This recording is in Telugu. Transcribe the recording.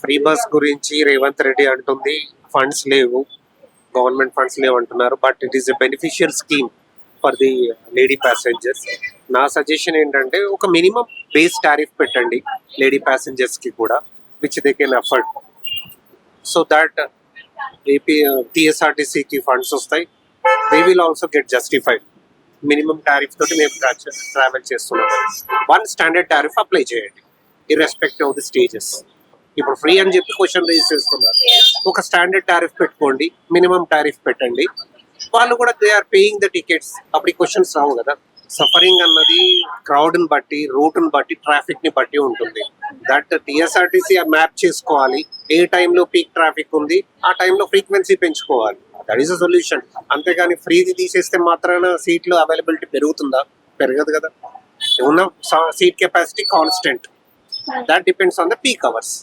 ఫ్రీ బస్ గురించి రేవంత్ రెడ్డి అంటుంది ఫండ్స్ లేవు, గవర్నమెంట్ ఫండ్స్ లేవు అంటున్నారు. But it is a beneficial scheme for the lady passengers. నా సజెషన్ ఏంటంటే ఒక మినిమం బేస్ టారిఫ్ పెట్టండి లేడీ ప్యాసింజర్స్ కి కూడా, which they can afford. So that AP టీఎస్ఆర్టీసీకి ఫండ్స్ వస్తాయి. They will also get justified. Minimum tariff తోటి మేము ట్రావెల్ చేస్తున్నాం. వన్ స్టాండర్డ్ టారిఫ్ అప్లై చేయండి ఇర్రెస్పెక్టివ్ ఆఫ్ ది స్టేజెస్. ఇప్పుడు ఫ్రీ అని చెప్పి క్వశ్చన్ రేజ్ చేస్తున్నారు. ఒక స్టాండర్డ్ టారిఫ్ పెట్టుకోండి, మినిమం టారిఫ్ పెట్టండి. వాళ్ళు కూడా they are paying the tickets. అప్పుడు ఈ క్వశ్చన్స్ రావు కదా. సఫరింగ్ అన్నది క్రౌడ్ని బట్టి, రూట్ని బట్టి, ట్రాఫిక్ని బట్టి ఉంటుంది. దట్ టీఎస్ఆర్టీసీ మ్యాప్ చేసుకోవాలి. ఏ టైంలో పీక్ ట్రాఫిక్ ఉంది, ఆ టైంలో ఫ్రీక్వెన్సీ పెంచుకోవాలి. That is a solution. అంతేగాని ఫ్రీది తీసేస్తే మాత్రాన సీట్లు అవైలబిలిటీ పెరుగుతుందా? పెరగదు కదా. ఉన్న seat capacity constant. That depends on the peak hours.